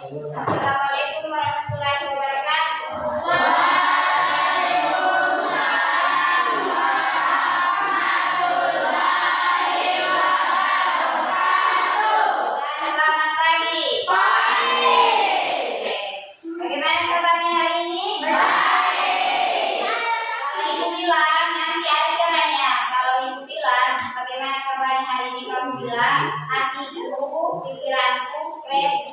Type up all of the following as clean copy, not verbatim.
Assalamualaikum warahmatullahi wabarakatuh. Selamat pagi. Bagaimana kabarnya hari ini? Baik. Kalau ibu bilang nanti ada caranya. Kalau ibu bilang bagaimana kabarnya hari ini, kamu bilang hatiku, pikiranku fresh.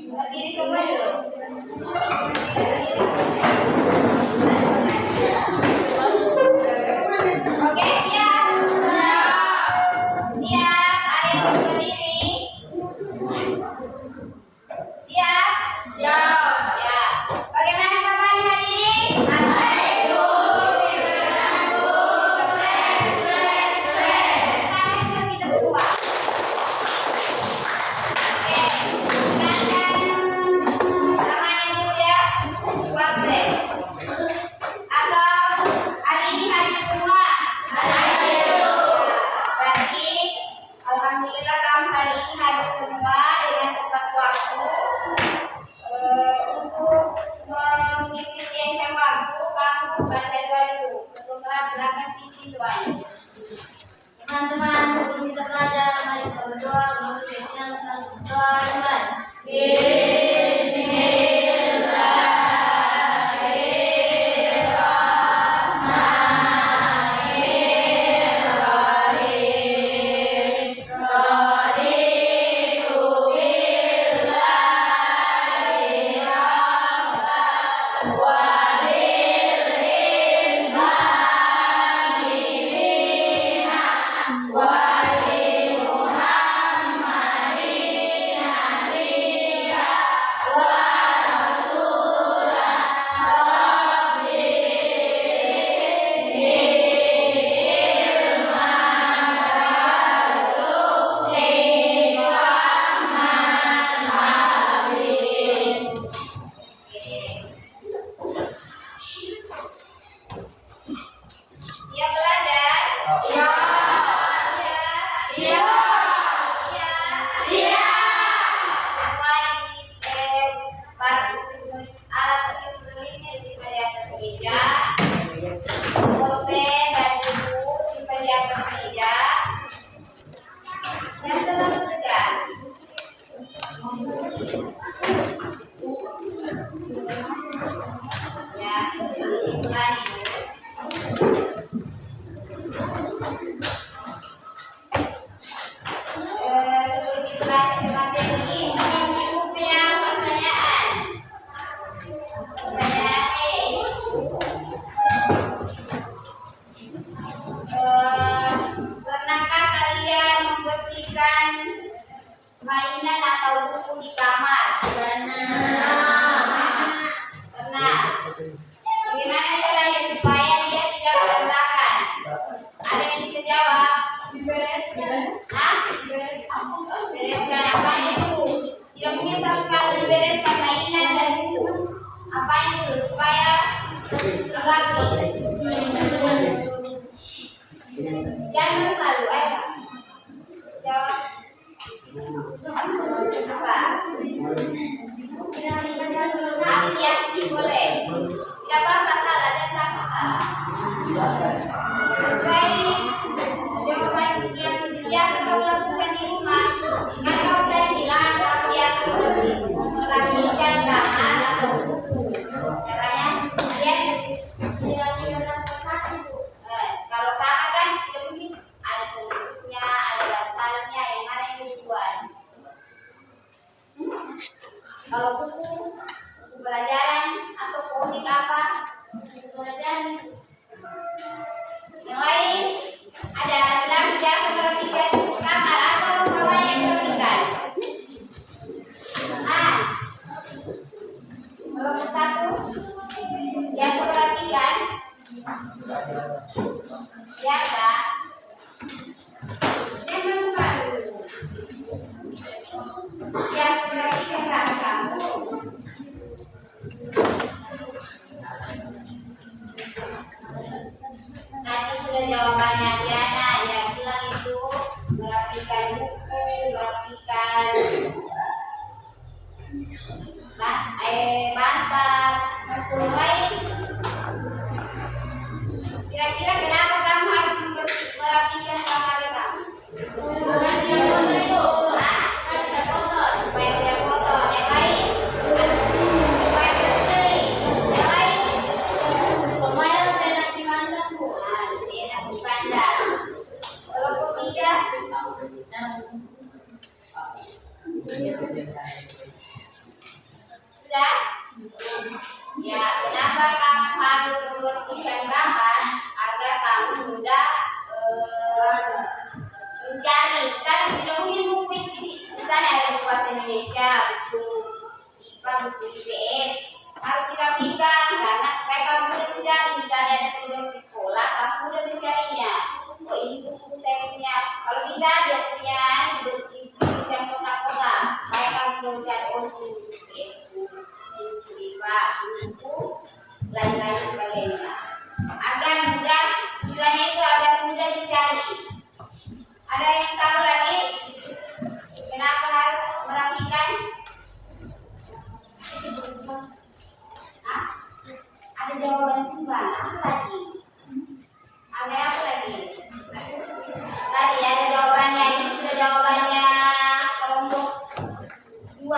Berdiri semua dulu. Oke, siap. Siap, ada yang berdiri. Siap? Siap. Ya. Bagaimana kabarnya hari ini? Kita semua. Oke. Namanya dulu ya. Wakse. Atau hari ini hari semua. Berarti alhamdulillah kamu hari ini hadir semua dengan tepat waktu. Untuk mengefisienkan waktu, kamu baca doa dulu. Sebelum kelas silakan pimpin doanya. Teman-teman, sebelum kita belajar, mari kita berdoa. Berdoa dimulai. Siap belajar? Semua di sistem alat tulis menulisnya disimpan di atas meja. Pulpen dan buku simpan di atas meja. Dan selalu tegak. Ya, lanjut. Sebelum itu lanjut ke materi, ibu punya pertanyaan. Pertanyaan pernahkah kalian membersihkan mainan atau buku di kamar? Pernah. Bagaimana caranya supaya dia tidak berantakan? Ada yang bisa jawab? Bereskan apanya dulu? Tidak mungkin satu kali dibereskan mainan dan buku. Apanya dulu supaya rapi? Jangan malu, ayo. Jawab. Apa? Hati-hati boleh. Tidak apa-apa salah dan tak salah. Sesuai jawaban yang biasa kau lakukan di rumah. Kan kau sudah bilang kamu biasa merapikan kamar atau buku. Caranya kalian kalau kamar kan tidak mungkin ada seluruhnya, ada bantalnya, yang mana yang dibuat. Kalau buku pelajaran atau komik apa? Buku pelajaran. Yang lain ada laki-laki biasa merapikan kamar atau kawan yang merapikan. Kelompok satu biasa merapikan. Biasa. Jangan malu. Biasa merapikan kamar kamu. Nanti sudah jawabannya Diana yang bilang itu merapikan buku, merapikan bantal, kasur lain. Kira-kira kenapa kamu harus merapikan kamar kamu? Supaya tidak kotor. Yang lain, supaya bersih. Yang lain, supaya lebih enak dipandang, Bu. lebih enak dipandang. Kalau ketiga, sudah? Ya, kenapa kamu harus membersihkan kamar agar kamu mudah mencari? Misalnya tidak mungkin buku itu di sana ada buku bahasa Indonesia, buku IPA, buku IPS harus dirapikan karena supaya kamu mudah mencari. Misalnya ada tugas di sekolah, kamu mudah mencarinya. Oh ini buku saya punya. Kalau bisa dia punya buku yang kotak-kotak supaya kamu mudah mencari. Oh sini buku IPS, buku IPA, buku lain-lain sebagainya. Agar mudah, tujuannya itu agar mudah dicari. Ada yang tahu lagi kenapa harus merapikan? Hah? Ada jawaban semua. Apa lagi? Ada apa lagi? Tadi ada jawabannya. Ini sudah jawabannya kelompok 2.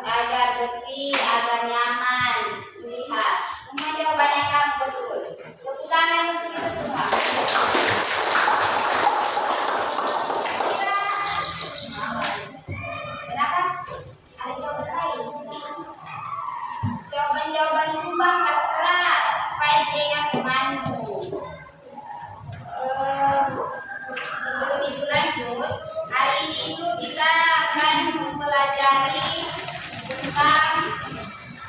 Agar bersih, agar nyaman dilihat. Semua jawabannya kamu betul. Tepuk tangan untuk kita semua. Kenapa? Ada jawaban lain. Jawaban-jawaban sumbang keras supaya dia yang pemandu. Sebelum itu lanjut, hari ini itu kita akan mempelajari tentang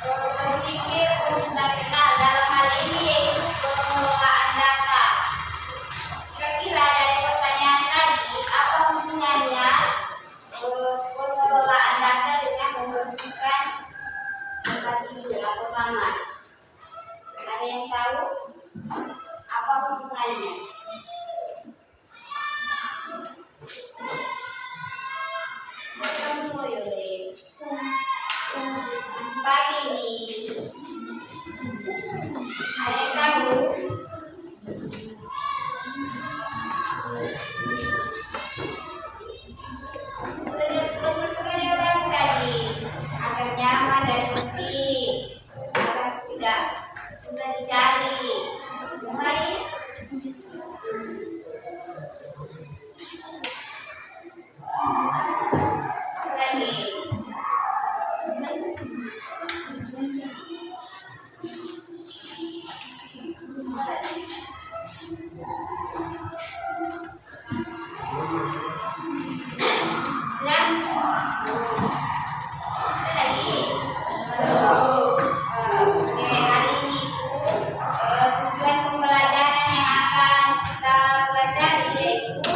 berpikir komputasional. Dalam hal ini yaitu pengelolaan data. Kira-kira dari pertanyaan tadi, apa hubungannya pengelolaan data dengan membersihkan tempat tidur atau kamar? Ada yang tahu apa hubungannya? Masih pagi nih. Ada yang tahu? Betul semua jawaban tadi. Agar nyaman dan bersih, agar tidak susah dicari. Yang lain? Apa lagi? Tujuan pembelajaran yang akan kita pelajari yaitu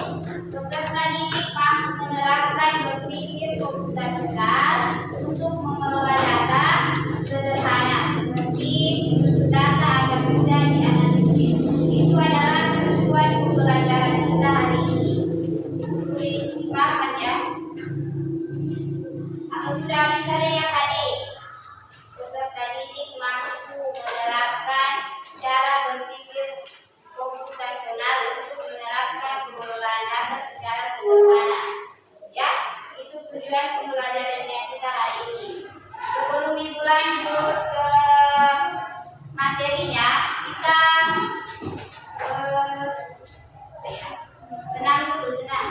peserta didik mampu menerapkan berpikir komputasional untuk mengelola data sederhana seperti menyusun data agar mudah dianalisis. Itu adalah tujuan pembelajaran kita hari ini. Tulis dipahami ya. Aku sudah bisa lihat tadi. Peserta didik mampu menerapkan cara berpikir komputasional untuk menerapkan pengelolaan data secara sederhana. Ya, itu tujuan pembelajaran yang kita hari ini. Sebelum ibu lanjut ke materinya, kita senang dulu, senang.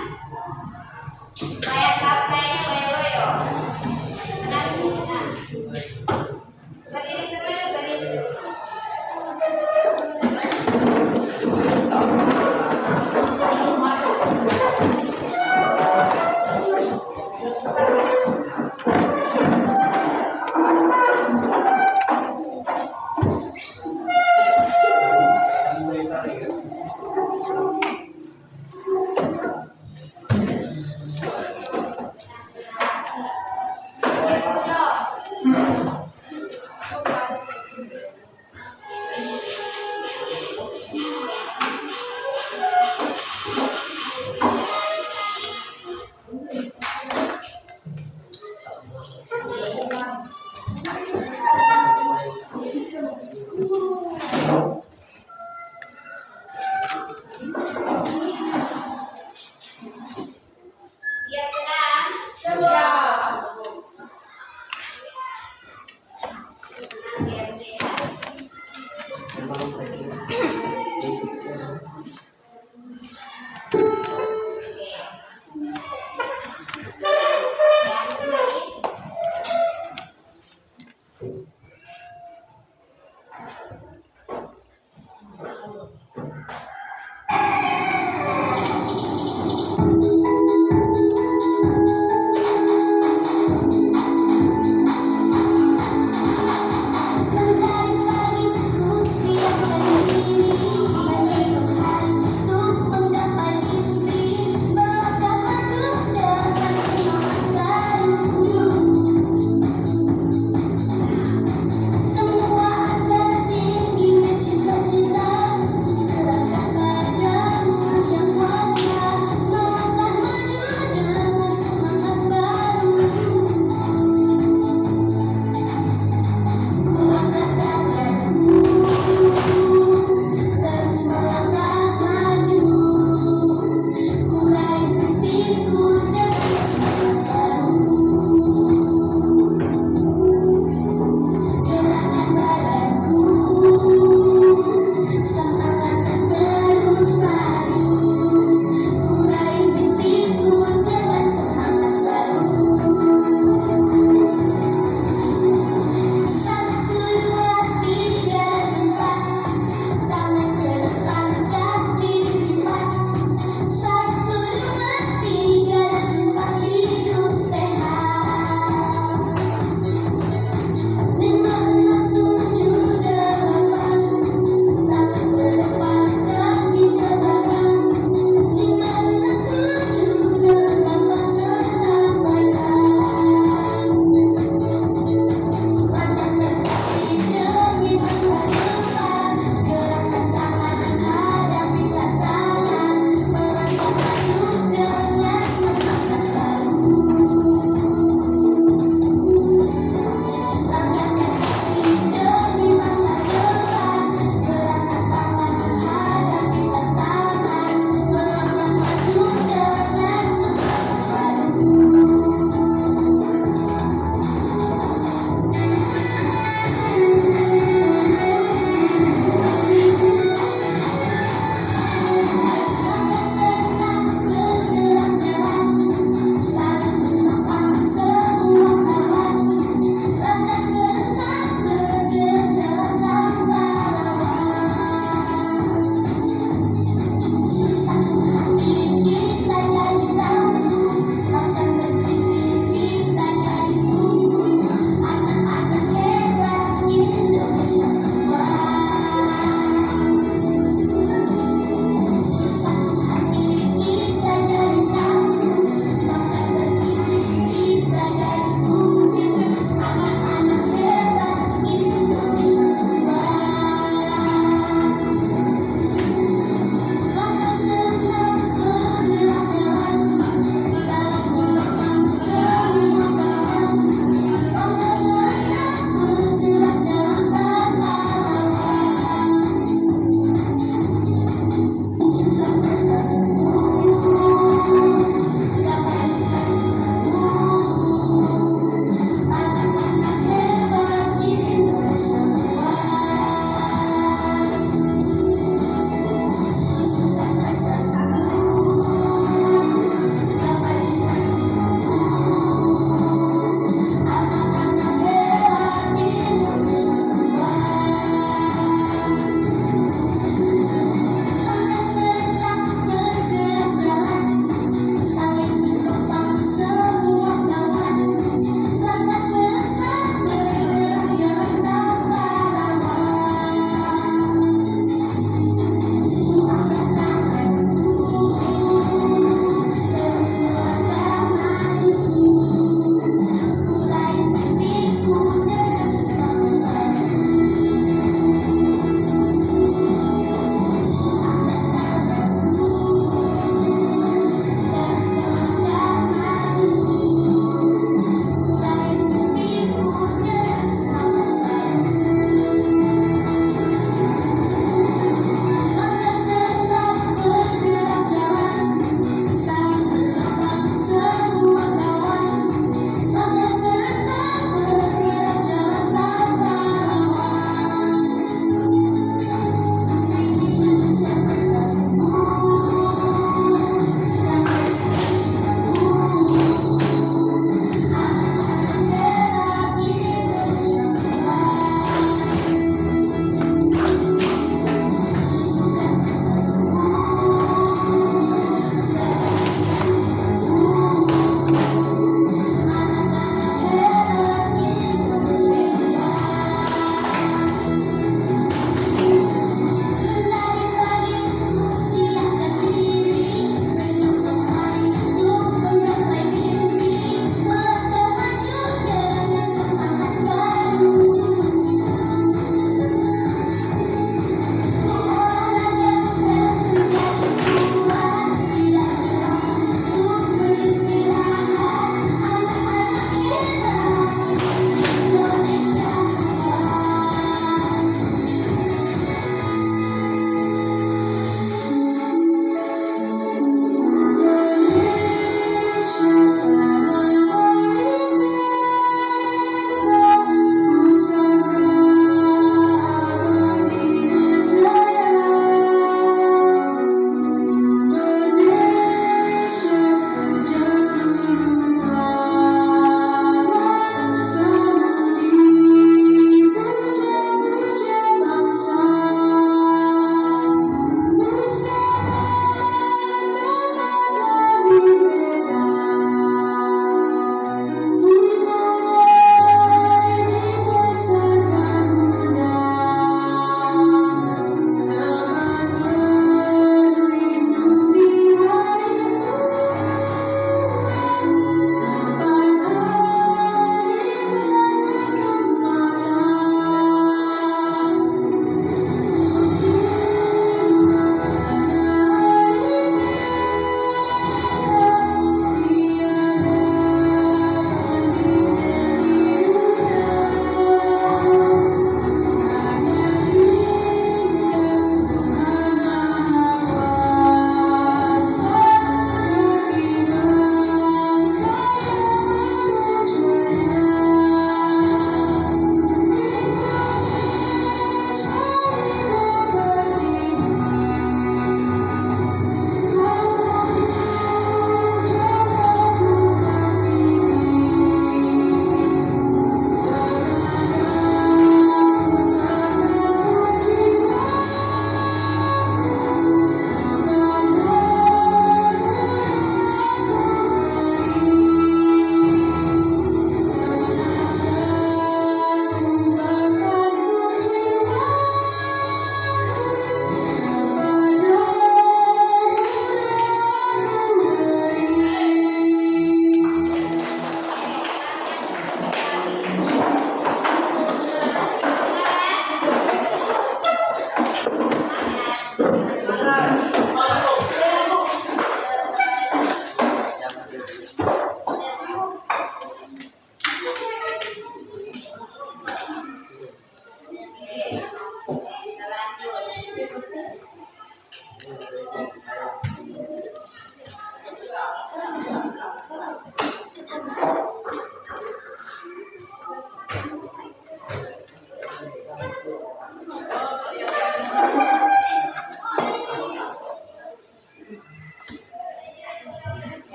Kayak loyo-loyo. Senang dulu.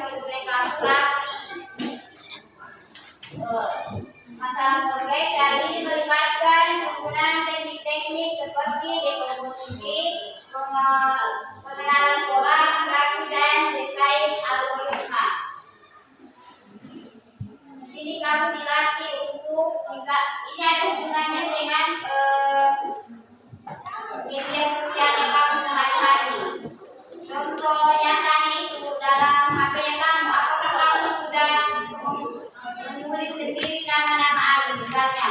tujuan kamu rapi. Masalah progres hari ini melibatkan penggunaan teknik-teknik seperti dekomposisi, pengenalan pola, abstraksi, dan desain algoritma. Di sini kamu dilatih untuk bisa, ini ada hubungannya dengan media sosial yang kamu sehari-hari. Contoh nyatanya itu dalam HP-nya kamu, apakah kamu sudah menulis sendiri nama-nama alur, misalnya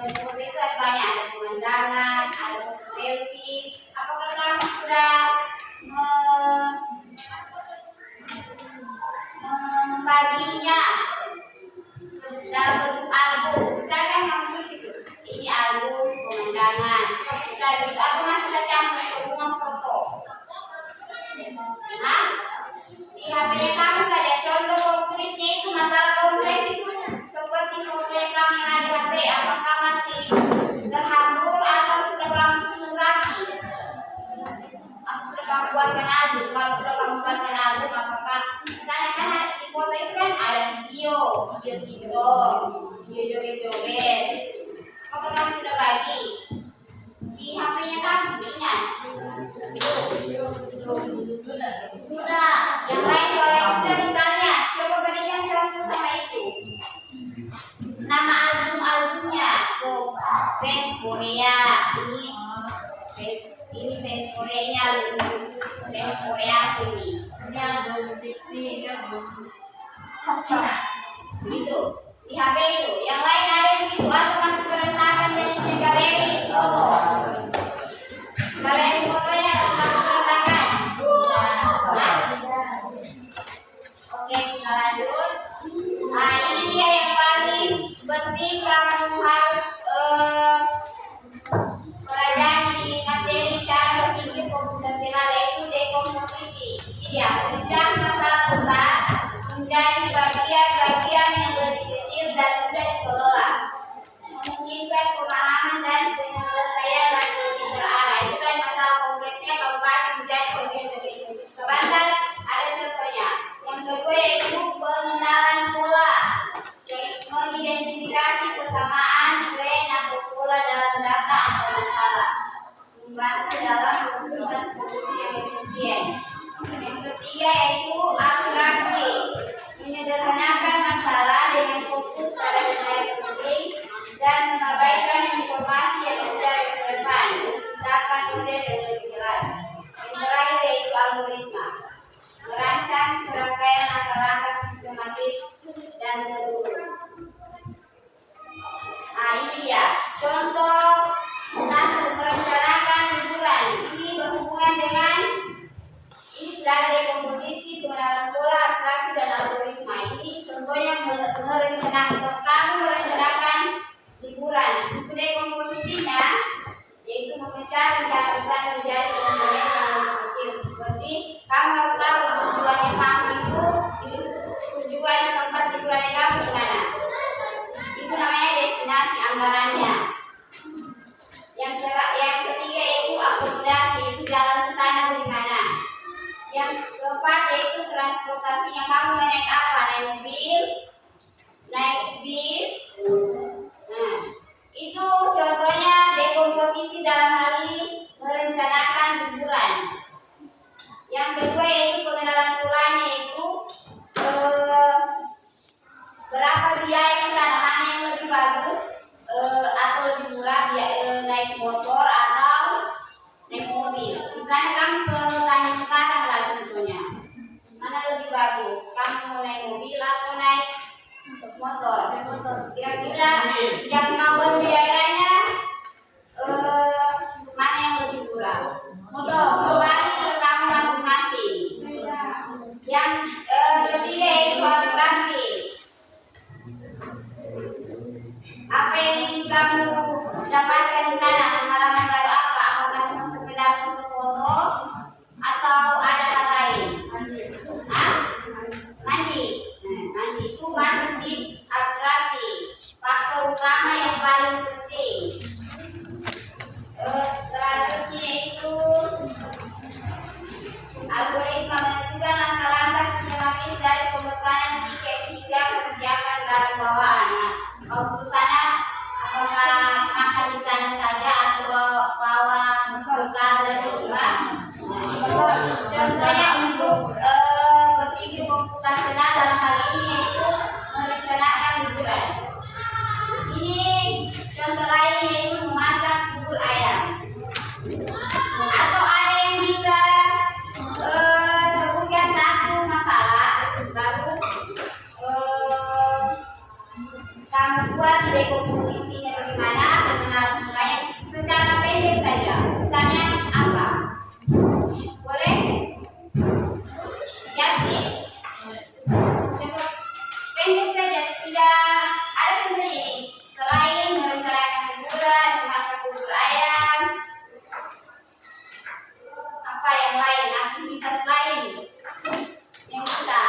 di foto itu ada banyak, ada pemandangan, ada foto selfie. Apakah kamu sudah membaginya dalam bentuk album? Misalkan kamu tulis itu, ini album pemandangan. Apakah sudah begitu atau masih sudah campur semua foto? Nah, di HP-nya kamu saja. Contoh konkretnya itu, masalah konkret itu seperti foto yang kamu yang ada di HP, apakah masih terhambur atau sudah kamu susun rapi? Apa sudah kamu buatkan album? Kalau sudah kamu buatkan album, apakah misalnya kan di foto itu kan ada video TikTok, video joget-joget. Apakah kamu sudah bagi di HP-nya kamu? Ingat? Sudah. Yang lain kalau yang sudah, misalnya coba berikan contoh sama itu. Nama album-albumnya tuh fans Korea, ini fans Korea, ini album fans Korea ini. Ini album fiksi kan Begitu di HP itu. Yang lain ada begitu atau masih berantakan dan KBRI? Kalau yang fotonya masih berantakan. Oke, kita lanjut. Nah, ini dia yang paling penting kamu harus pelajari di materi cara berpikir komputasional, yaitu dekomposisi. Dia memecah masalah besar menjadi bagian-bagian yang lebih kecil dan mudah dikelola, memungkinkan pemahaman dan penyelesaian yang lebih terarah. Itu kan masalah kompleksnya kamu bagi menjadi bagian-bagian kecil. Sebentar, ada contohnya. Yang kedua yaitu pengenalan pola, yaitu mengidentifikasi kesamaan, tren atau pola dalam data atau masalah, membantu dalam menemukan solusi yang efisien. Yang ketiga yaitu abstraksi, menyederhanakan masalah dengan fokus pada detail penting dan mengabaikan informasi yang mudah relevan, menciptakan model yang lebih jelas. Yang terakhir yaitu algoritma, merancang serangkaian langkah-langkah sistematis dan terukur. Nah, ini dia contoh satu, merencanakan liburan. Ini berhubungan dengan ini sudah ada dekomposisi, pengenalan pola, abstraksi, dan algoritma. Ini contohnya kamu merencanakan liburan. Untuk dekomposisinya yaitu memecah rencana besar menjadi komponen yang lebih kecil. Seperti kamu harus tahu tujuannya kamu itu, tujuan tempat liburan kamu di mana. Itu namanya destinasi, anggarannya. Yang ketiga yaitu akomodasi, itu jalan ke sana di mana. Yang keempat yaitu transportasinya, kamu naik apa? Naik mobil, naik bis. Nah, itu contohnya dekomposisi dalam hal ini merencanakan liburan. Yang kedua yaitu pengenalan polanya, yaitu berapa biaya ke sana, mana yang lebih bagus atau lebih murah, naik motor atau naik mobil. Misalnya kamu ke Tanjung sekarang lah contohnya, mana lebih bagus, kamu mau naik mobil atau naik motor? Kira-kira jangkauan biayanya mana yang lebih murah? motor. Kembali ke kamu masing-masing. Yang ketiga yaitu abstraksi. Apa yang ingin kamu dapatkan di sana? Pengalaman baru apa? Apakah cuma sekedar foto-foto atau ada hal lain? Mandi. Nah, mandi itu masuk di abstraksi. Faktor utama yang paling penting. Selanjutnya itu algoritma menentukan langkah-langkah sistematis dan akan bawa anak. Kalau ke sana, apakah makan di sana saja atau bawa bekal dari rumah? Contohnya untuk berpikir komputasional dalam hal ini yaitu merencanakan liburan. Ini contoh lain yaitu memasak bubur ayam. Atau ada yang bisa sebutkan satu masalah baru kamu buat dekomposisinya bagaimana mengenal mulai secara pendek saja. Misalnya apa? Boleh? Yasmin. Cukup pendek saja, tidak ada contoh ini. Selain merencanakan liburan, memasak bubur ayam, apa yang lain, aktivitas lain yang bisa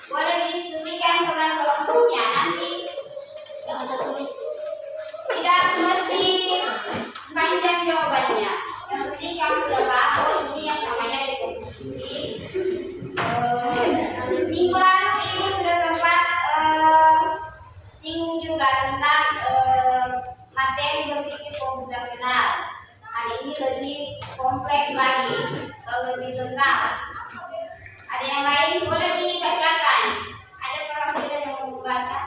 boleh diskusikan teman kelompoknya nanti. Tidak mesti panjang jawabannya. Yang penting kamu sudah paham oh ini yang namanya dekomposisi. Minggu lalu ibu sudah sempat singgung juga tentang materi berpikir komputasional. Hari ini lebih kompleks lagi, lebih lengkap. Ada yang lain boleh dibacakan. Ada perwakilan yang mau membaca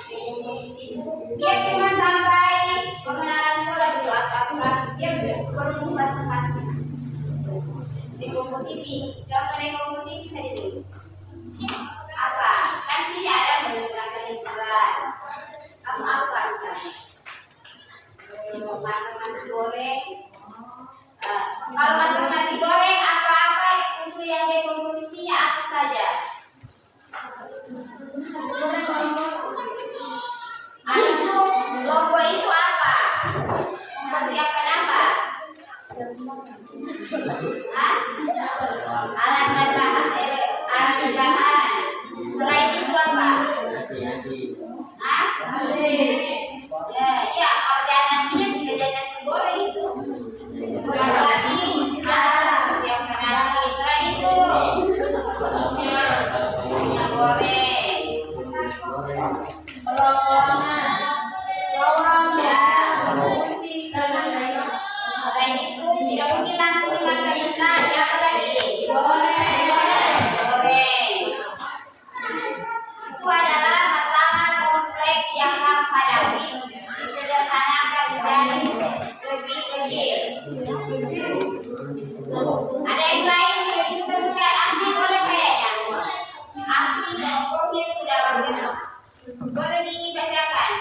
dekomposisi itu. Biar cuma sampai pengenalan pola dulu abstrak. Biar perlu membantu dekomposisi. Contoh dekomposisi saja dulu. Apa? Kan sini ada merencanakan liburan. Kamu apa misalnya? Masak nasi goreng. Kalau masak nasi goreng apa-apa untuk yang dekomposisinya apa saja? Itu logo itu apa? Mempersiapkan apa? Hah? Alat bahan. Selain itu apa? Hah? Ya, organasinya tidak ada nasi goreng itu. Selain lagi, siapkan nasi. Selain itu, minyak goreng. Selain itu, tidak mungkin langsung dimakan mentah. Apa lagi? Goreng. Itu adalah masalah kompleks yang kamu hadapi. Disederhanakan menjadi lebih kecil. Ada yang lain yang bisa sebutkan? Ahli boleh kayaknya. Ahli kelompoknya sudah bergerak. Boleh dibacakan.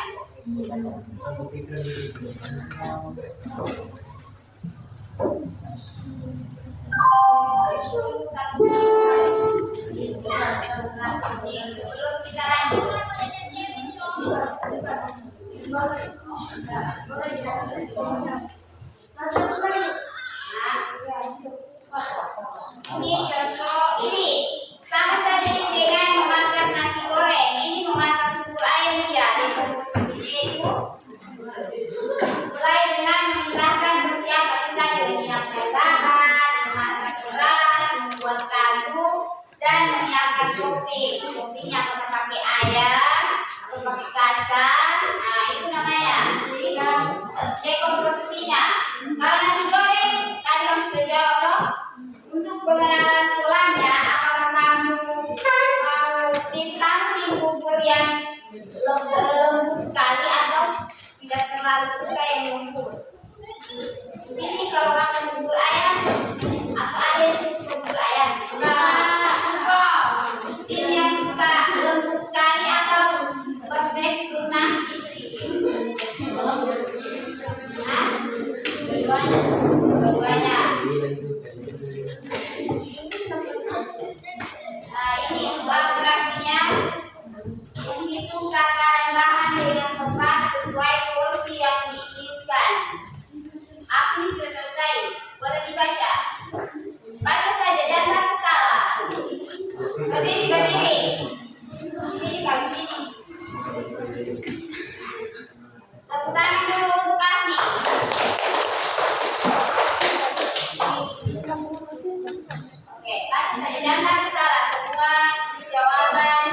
Sebelum kita lanjut, ini contoh ini sama saja dengan memasak nasi goreng. Ini memasak bubur ayam ya. Dekomposisinya itu mulai dengan memisahkan persiapan kita menyiapkan bahan, memasak beras, membuat kaldu, dan menyiapkan topping. Toppingnya apakah pakai ayam atau pakai kacang. Nah itu namanya dekomposisinya. Kalau nasi goreng tadi kamu sudah jawab loh. Untuk pengenalan tulangnya, apakah kamu mau tim bubur yang lembut sekali atau tidak terlalu suka yang lembut? Di sini kalau makan bubur ayam, atau ada yang suka bubur ayam? Tim yang suka lembut sekali atau bertekstur nasi sedikit? Dua-duanya. Nah, ini untuk abstraksinya. Menghitung takaran bahan dengan tepat sesuai porsi yang diinginkan. Aku sudah selesai. Boleh dibaca. Baca saja, jangan takut salah. Berdiri. Sini kamu sini. Tepuk tangan dulu untuk kami. Oke, baca saja, jangan takut salah. Semua jawaban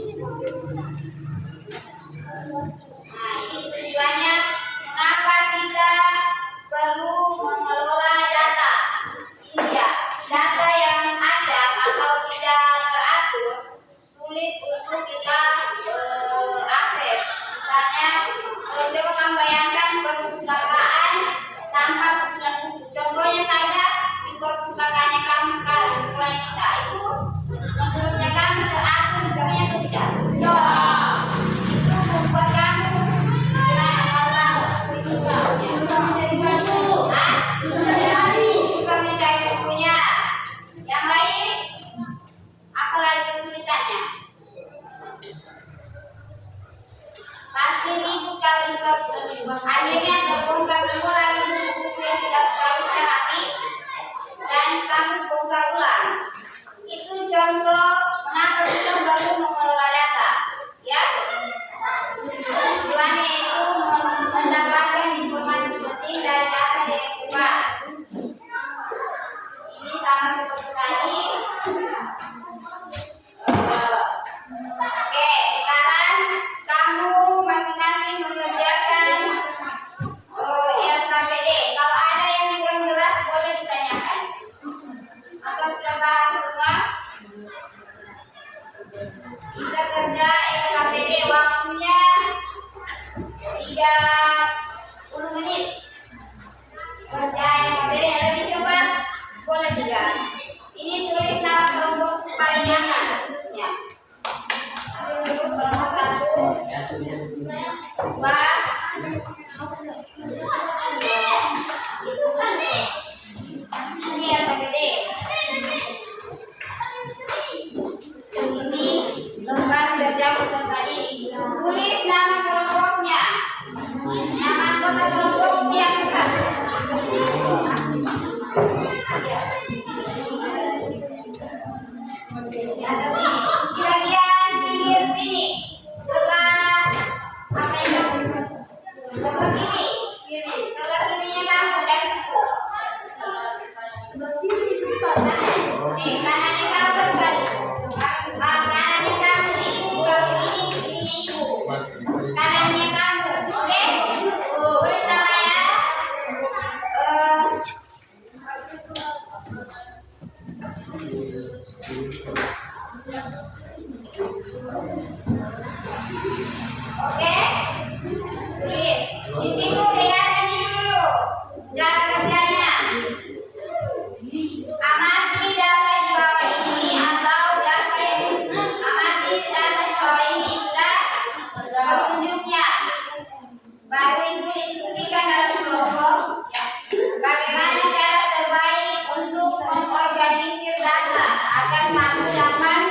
Nah, ini tujuannya mengapa kita perlu mengelola data. Ini ya, data yang acak atau tidak teratur sulit untuk kita akses. Misalnya, coba kamu bayangkan perpustakaan tanpa susunan buku. Contohnya saja di perpustakaannya kamu sekarang di sekolah kita itu menurutnya kamu teratur bukunya atau tidak? Ya. Itu membuat kamu gimana kalau kamu susah mencari bukunya. Yang lain, apalagi kesulitannya? Pasti ribut kalau di perpus. Akhirnya terbongkar semua lagi buku yang sudah seharusnya rapi dan kamu bongkar ulang. Itu contoh mengapa kita perlu mengelola data. Ya, tujuannya itu mendapatkan informasi penting dari data yang cepat. Ini sama seperti tadi. Oke, sekarang kamu masing-masing mengerjakan LKPD. Kalau ada yang kurang jelas boleh ditanyakan. Atau sudah paham semua? Kita kerja LKPD waktunya 30 menit. Kerja LKPD lebih cepat boleh juga. Ini tulis nama kelompok paling atas. Ya. Kelompok 1, 2, ini LKPD. Yang ini lembar kerja peserta didik. Tulis nama kelompoknya. Nama anggota kelompok yang suka. Di atas sini. Di bagian pinggir sini. Sebelah apa yang kamu? Sebelah kiri. Sebelah kirinya kamu dari situ. Kanannya kamu berbalik. Kanannya kamu ibu, kalau ini ibu. Kanannya kamu, oke? Boleh sama ya? Oke? Tulis. Di situ lihat ini dulu. Cara kerjanya. Amati data di bawah ini atau data yang amati data di bawah ini sudah petunjuknya. Baru itu diskusikan dalam kelompok. Ya. Bagaimana cara terbaik untuk mengorganisir data agar mampu dapat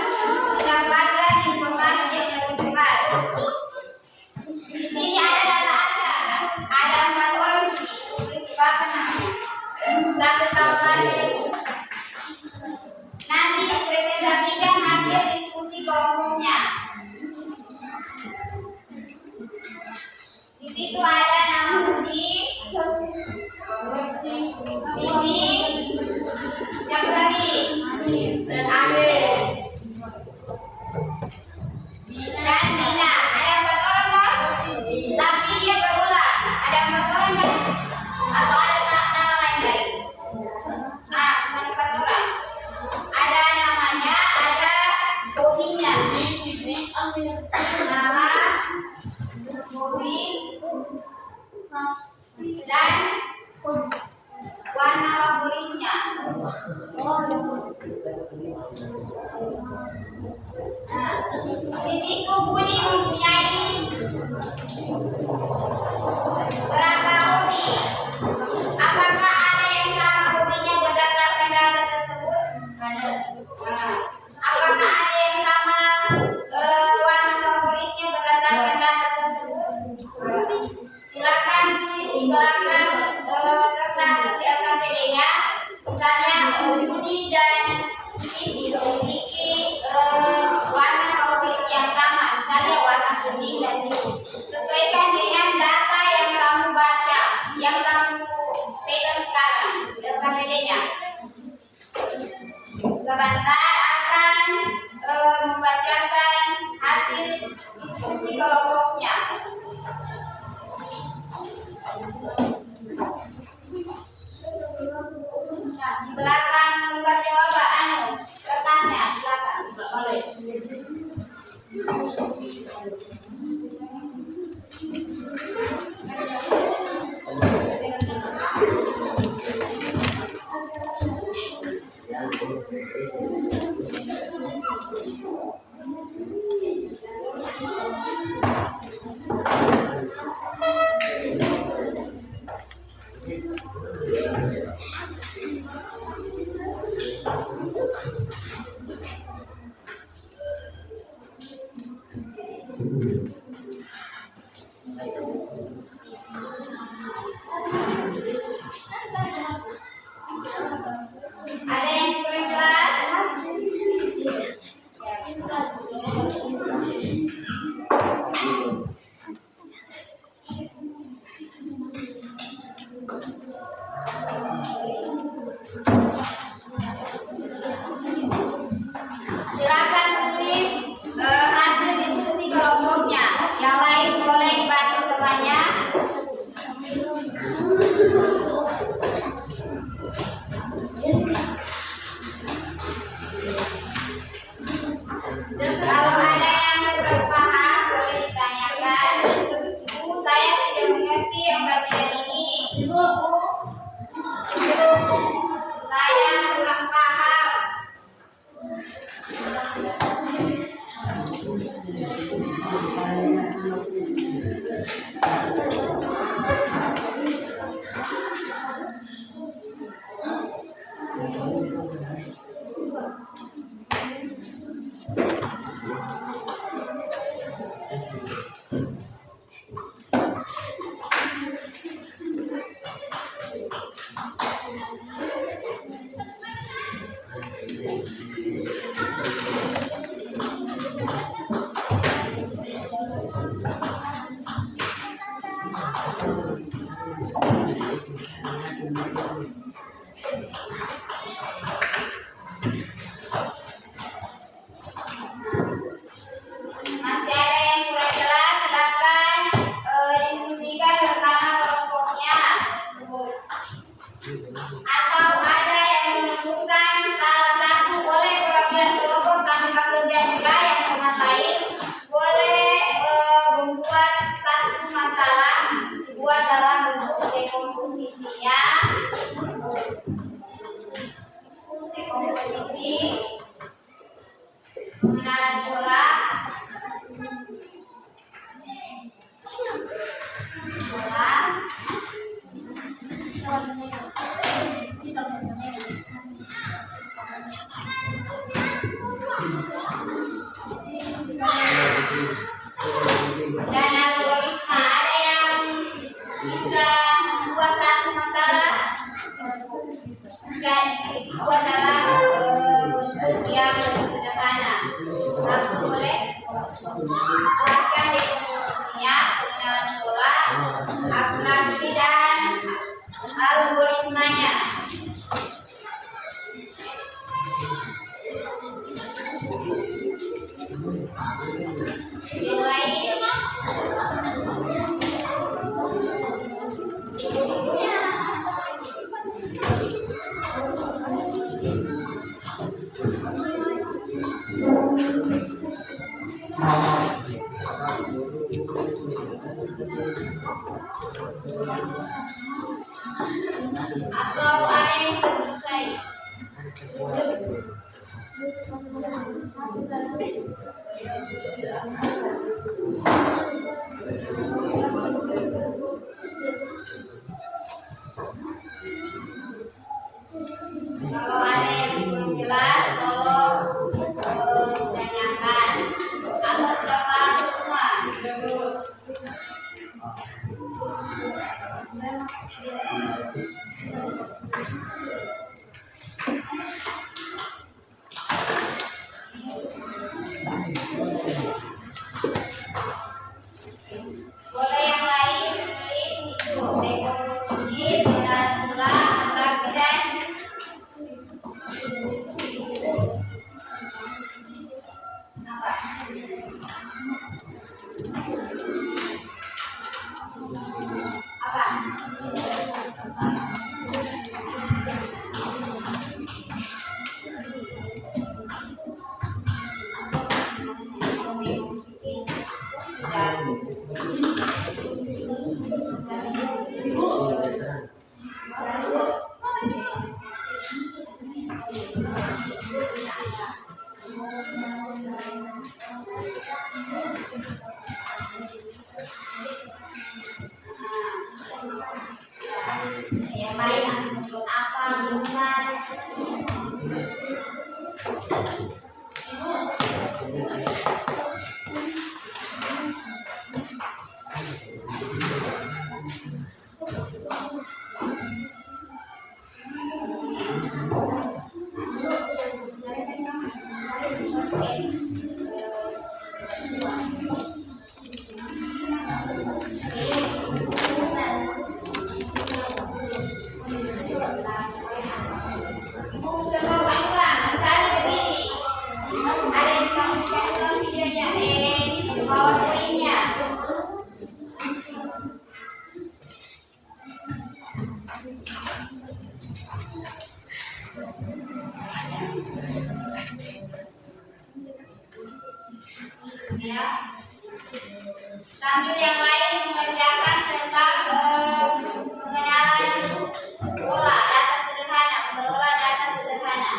mendapatkan informasi yang lebih cepat. Di sini ada data acak. Ada 4 orang di sini. Tulis apa namanya? Sampai tahu aja itu. Nanti dipresentasikan hasil diskusi kelompoknya. Di situ ada nama Budi, Siti, siapa lagi? Dan Ade. Dan Dina. Ada 4 orang kan? Tapi dia berulang. Ada 4 orang kan? Atau ada nama lain lagi? Nah, cuma 4 orang. Ada namanya, ada hobinya. Nama, hobi, dan warna favoritnya. Nah, di situ Budi mempunyai berapa hobi? Apakah ada yang sama hobinya berdasarkan data tersebut? Ada. Nah, apakah ada yang sama warna favoritnya? Ada yang kurang jelas? Silakan tulis hasil diskusi kelompoknya. Yang lain boleh bantu temannya. Kalau ada yang kurang paham boleh ditanyakan. Bu, saya tidak mengerti yang bagian ini. Bu, saya kurang paham. Masih ada yang kurang jelas? Silakan diskusikan bersama kelompoknya. Atau ada yang menemukan salah satu, boleh perwakilan kelompok sambil bekerja juga yang teman lain boleh membuat satu masalah, buat dalam bentuk dekomposisinya. Dekomposisi pengenalan pola. Dan algoritma, ada yang bisa membuat satu masalah dan dibuat dalam bentuk yang lebih sederhana. Langsung boleh buatkan dekomposisinya, pengenalan pola, abstraksi dan algoritmanya. Yang lain? Atau ada yang sudah selesai? Kalau ada yang belum jelas, tolong ditanyakan. Atau sudah paham semua? Yang lain untuk apa minuman? Ya. Sambil yang lain mengerjakan tentang pengenalan pola data sederhana, mengelola data sederhana.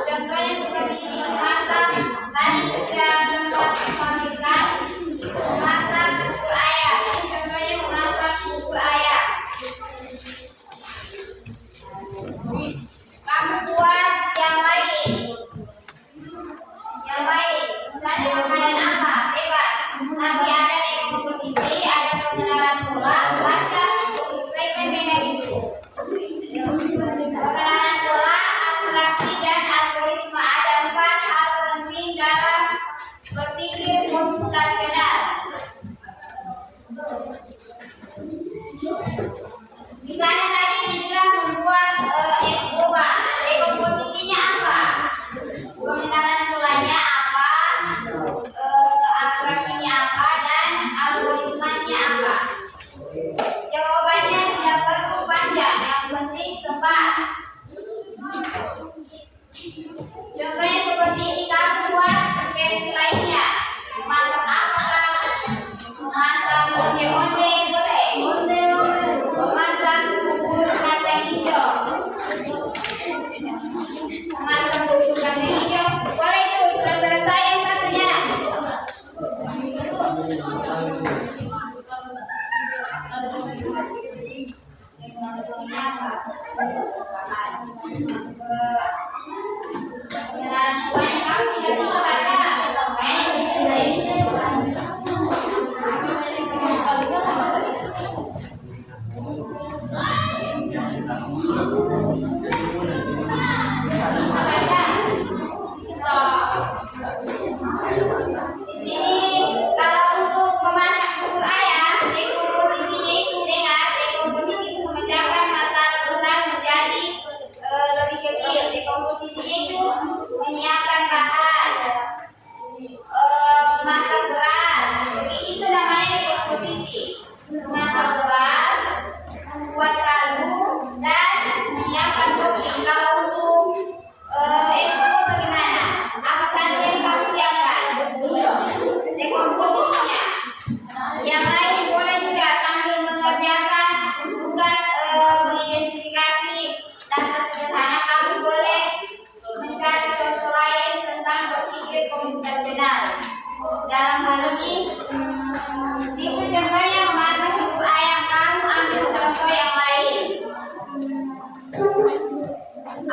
Contohnya seperti masak, tadi sudah sempat dipanggilkan masak bubur ayam. Ini contohnya memasak bubur ayam. Kamu buat yang lain, misalnya makanan apa, bebas. Nanti ada eksposisi, ada pengenalan pola, baca sesuai tema itu. Pengenalan pola, abstraksi dan algoritma, ada 4 hal penting dalam berpikir komputasional. Misalnya tadi dibilang membuat SO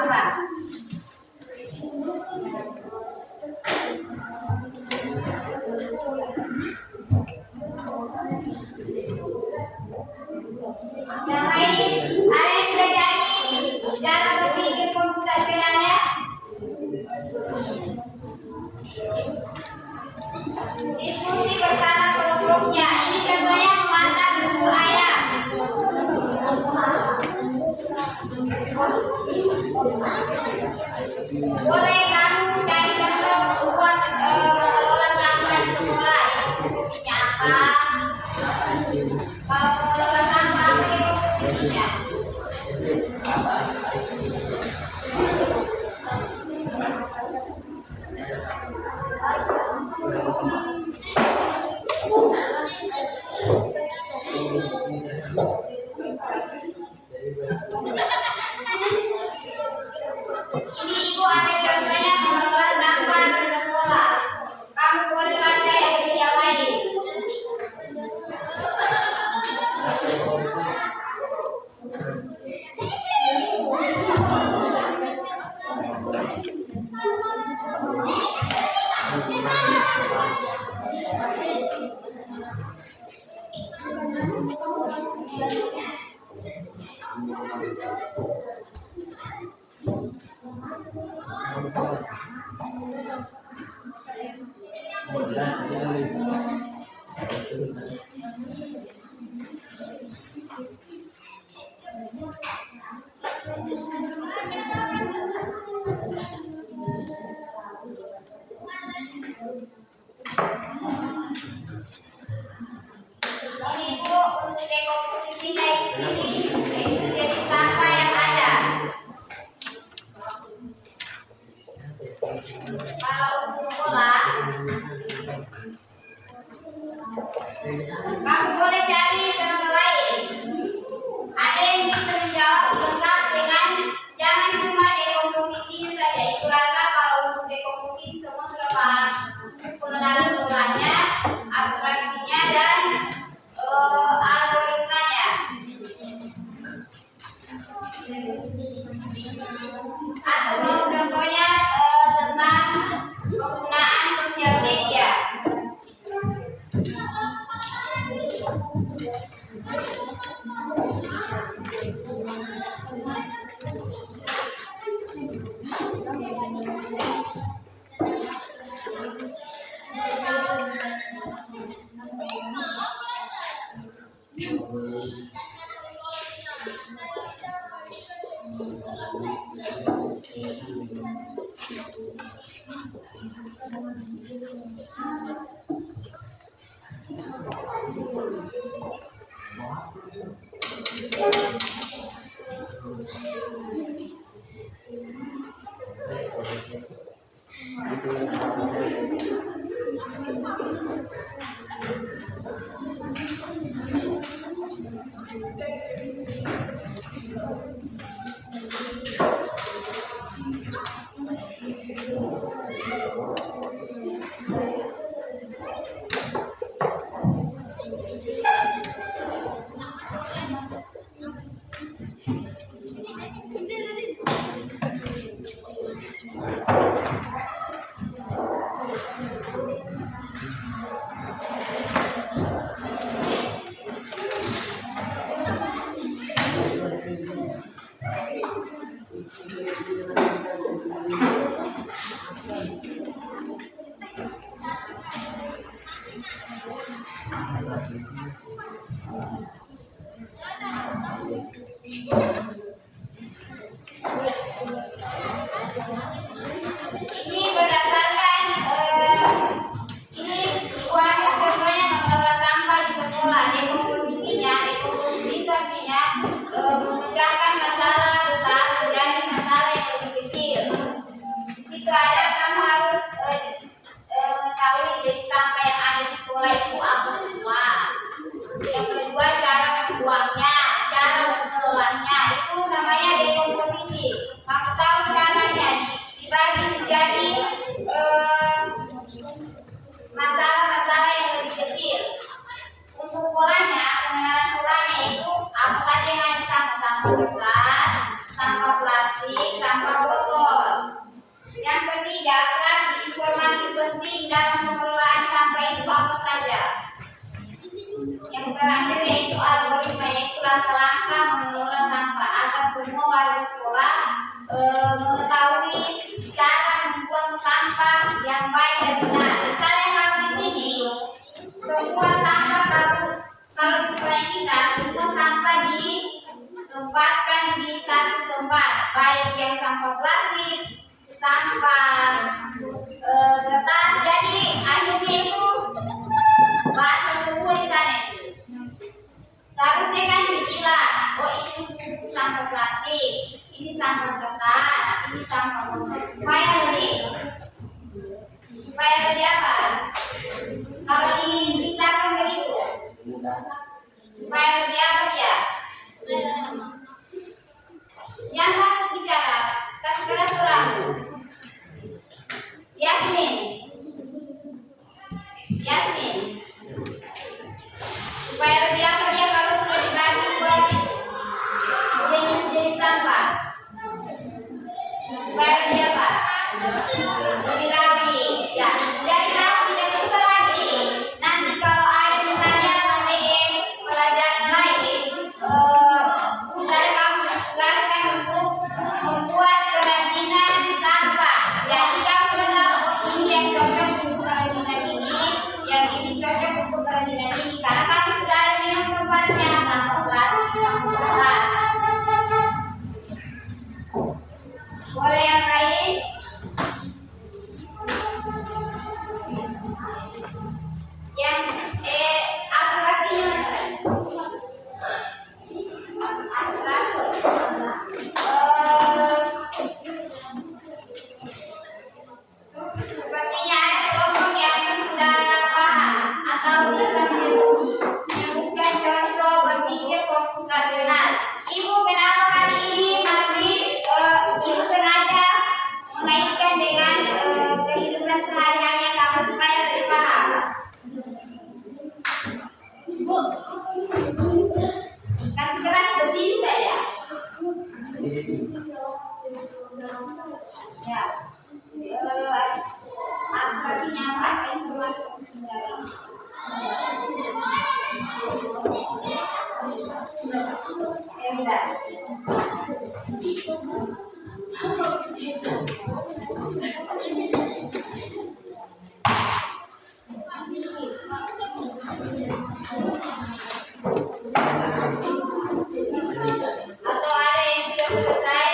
apa? Yang lain, ada yang sudah jadi cara berpikir komputasionalnya? Diskusi bersama kelompoknya. Ini contohnya memasak bubur ayam. Boleh kamu cari contoh buat mengelola sampah di sekolah. Ini fungsinya apa? Kalau mengelola sampah, apa itu fungsinya? Ini ibu ambil contohnya mengelola sampah di sekolah. Kamu boleh baca yang lain. Ini ibu untuk dekomposisinya ini jadi sampah yang ada. Kalau untuk sekolah, kamu boleh cari contoh lain. Ada yang bisa menjawab lengkap dengan jangan cuma dekomposisinya saja. Itu rasa kalau untuk dekomposisi semua sudah paham pengenalan polanya, abstraksinya dan algoritmanya. Atau mau contohnya tentang penggunaan sosial media. Ini berdasarkan ini ibu ambil contohnya mengelola sampah di sekolah. Dekomposisinya, dekomposisi itu artinya memecahkan masalah besar menjadi masalah yang lebih kecil. Di situ ada kamu harus mengetahui jadi sampah yang ada di sekolah itu apa semua. Yang kedua cara membuangnya, cara mengelolanya itu namanya dekomposisi. Kamu tahu caranya dibagi menjadi masalah-masalah yang lebih kecil. Untuk polanya, pengenalan polanya itu apa saja yang ada sampah kertas, sampah plastik, sampah terakhir yaitu algoritma, yaitu langkah-langkah mengelola sampah agar semua warga sekolah mengetahui cara membuang sampah yang baik dan benar. Misalnya kalau di sini semua sampah kalau di sekolah kita semua sampah ditempatkan di satu tempat, baik yang sampah plastik, sampah kertas. Jadi akhirnya itu bahasa semua di sana. Seharusnya kan dipilah, oh ini sampah plastik, ini sampah kertas, ini sampah botol, supaya lebih apa? Kalau dipisahkan begitu, supaya lebih apa dia? Yang harus bicara, kasih keras orang. Yasmin, supaya lebih apa dia kalau sudah dibagi buat jenis-jenis sampah, supaya lebih apa? Lebih rapi, ya. Jadi kamu tidak susah lagi. Nanti kalau ada misalnya materi pelajaran lain, misalnya kamu tugaskan untuk membuat kerajinan sampah. Jadi kamu sudah tahu, oh ini yang cocok untuk kerajinan ini, yang ini cocok untuk kerajinan ini, karena kamu sudah ada yang tempatnya, sampah plastik, sampah kertas. Boleh yang lain? Yang abstraksinya mana? Abstraksi. Sepertinya ada kelompok yang sudah paham atau bisa menyebutkan contoh berpikir komputasional. Ibu, kenapa kali ini masih ibu sengaja mengaitkan dengan kehidupan sehari-hari yang kamu supaya lebih paham? Kasih keras berdiri saja. Ya. Abstraksinya apa informasi mencari? Enggak. Atau ada yang sudah selesai?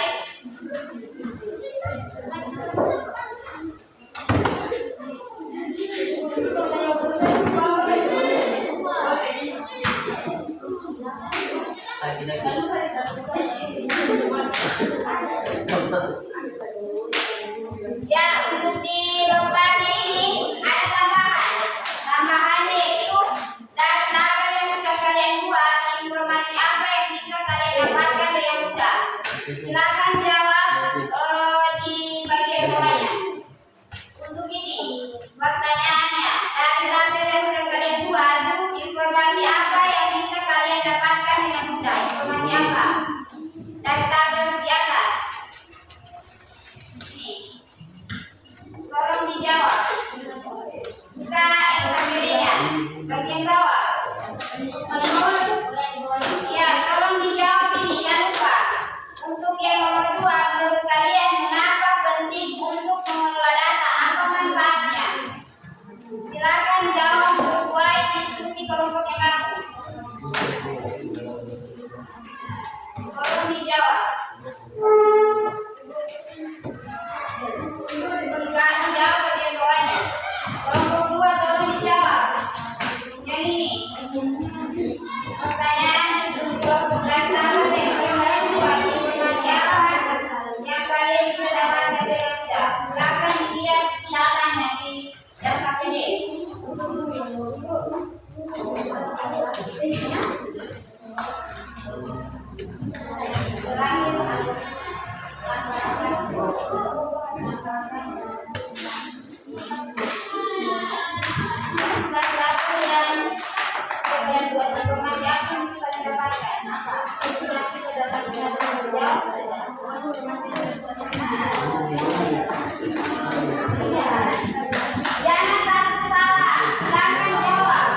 Ya, untuk di lembar ini ada tambahan. Tambahannya itu dari tabel yang sudah kalian buat, informasi apa yang bisa kalian dapatkan dengan mudah. Silakan jawab di bagian bawahnya. Untuk ini, pertanyaannya dari tabel yang sudah kalian buat, informasi apa yang bisa kalian dapatkan dengan mudah? Informasi apa? Dari tabel di atas. Tolong dijawab. Buka tabelnya bagian bawah. Ya, tolong dijawab ini. Jangan lupa. Untuk yang nomor 2, menurut kalian mengapa penting untuk mengelola data? Apa manfaatnya? Silakan jawab sesuai diskusi kelompoknya kamu. Tolong dijawab. Enggak dijawab bagian bawahnya. Kelompok 2 tolong dijawab. Yang ini. Pertanyaan diskusi kelompok dan sama dengan yang kalian buat, informasi apa yang kalian bisa dapatkan dari mudah? Silakan dilihat caranya di yang KPD. Informasi apa yang bisa kalian dapatkan? Apa? Informasi berdasarkan jawab saja. Jangan takut salah. Silakan jawab.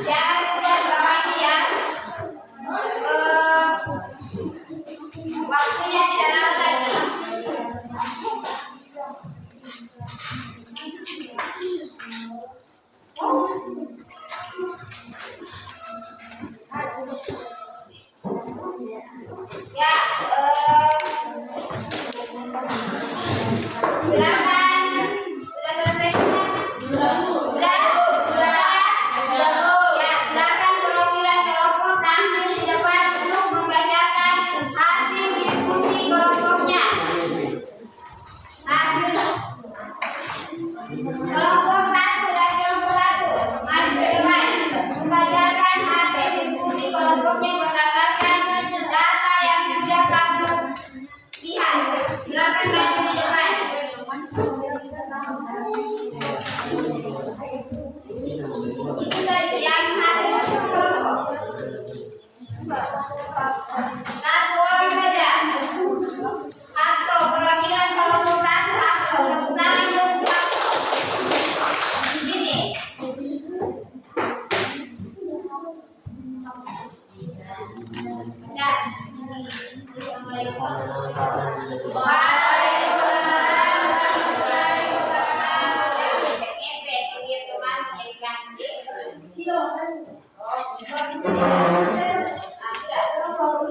Jangan lupa bawahnya ya. Waktunya tidak lama lagi. Ya, silakan. Sudah selesai semua? Sudah? Ya, silakan perwakilan kelompok tampil di depan untuk membacakan hasil diskusi kelompoknya. Hasil kelompok 1 dan kelompok 1 maju ke depan membacakan hasil diskusi kelompoknya berdasarkan data yang sudah kamu lihat. Silakan maju di depan. Itu tadi yang hasil diskusi kelompok. Satu orang saja. Akso, perwakilan kelompok 1 Akso, tepuk tangan dulu Akso. Sini. Ya. Assalamualaikum. Waalaikumsalam warahmatullahi wabarakatuh. Ngepet, lihat teman yang cantik.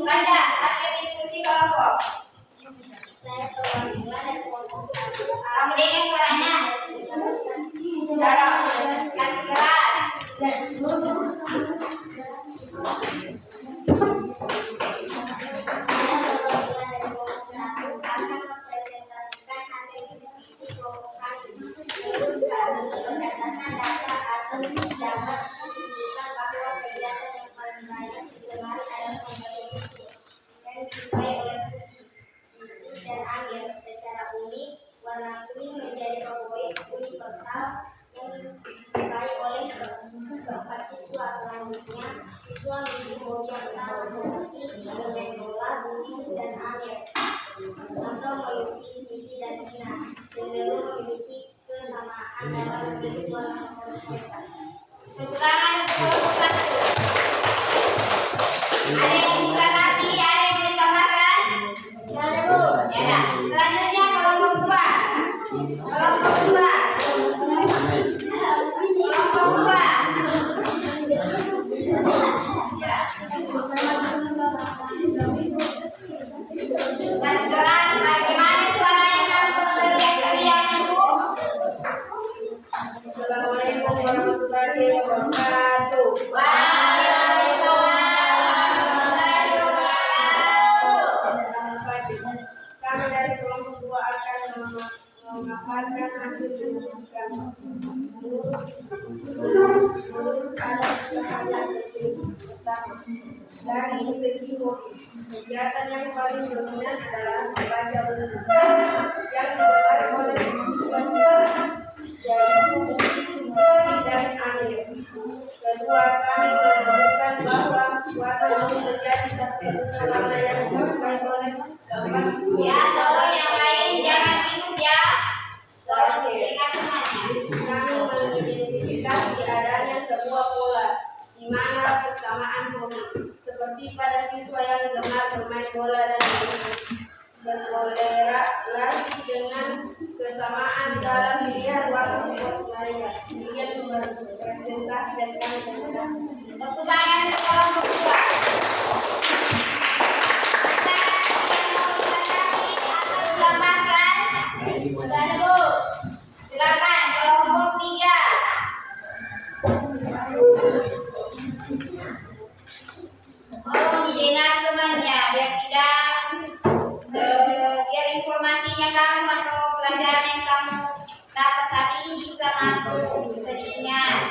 Baca hasil diskusi kelompok. Saya perwakilan dari kelompok 1. Kamu dengar suaranya? Kasih keras. Akan mempresentasikan hasil diskusi kelompok kami. Menurut kami, berdasarkan data atau dapat menunjukkan bahwa kegiatan yang paling banyak digemari adalah membaca buku yang disukai oleh Siti dan Amir. Secara unik, warna kuning menjadi favorit universal yang disukai oleh keempat siswa. Selanjutnya, siswa memiliki hobi yang sama seperti bermain bola, Budi dan Amir, atau melukis Siti dan Tina. Cenderung memiliki kesamaan dalam memilih warna favorit mereka. Tepuk tangan untuk kelompok 1. Ada yang buka hati, ada yang mau ditambahkan? Ada Bu. Ya. Selanjutnya kelompok 2. Kelompok 2. Kelompok 2. Ya. Mas kelas, bagaimana suaranya kamu teriak-teriak Ibu? Assalamualaikum warahmatullahi wabarakatuh. Waalaikumsalam warahmatullahi wabarakatuh. Kami dari kelompok 2 akan memaparkan hasil diskusi kami. Menurut ada kesalahan pertama dari segi hobi, kegiatan yang paling dominan adalah membaca buku yang digemari oleh dua siswa, yaitu Siti dan Amir. Kedua, kami menemukan bahwa warna biru menjadi satu warna yang disukai oleh keempat siswa. Ya, tolong yang lain jangan ikut ya. Tolong dengar semuanya. Kami mengidentifikasi adanya sebuah pola di mana persamaan hobi, seperti pada siswa yang gemar bermain bola dan berkorelasi dengan kesamaan dalam pilihan warna favorit mereka. Demikian presentasi dan kami presentasi. Tepuk tangan untuk kelompok 2. Silakan kelompok 3. Tolong didengar temannya biar tidak biar informasinya kamu atau pelajaran yang kamu dapat hari ini bisa masuk, bisa diingat.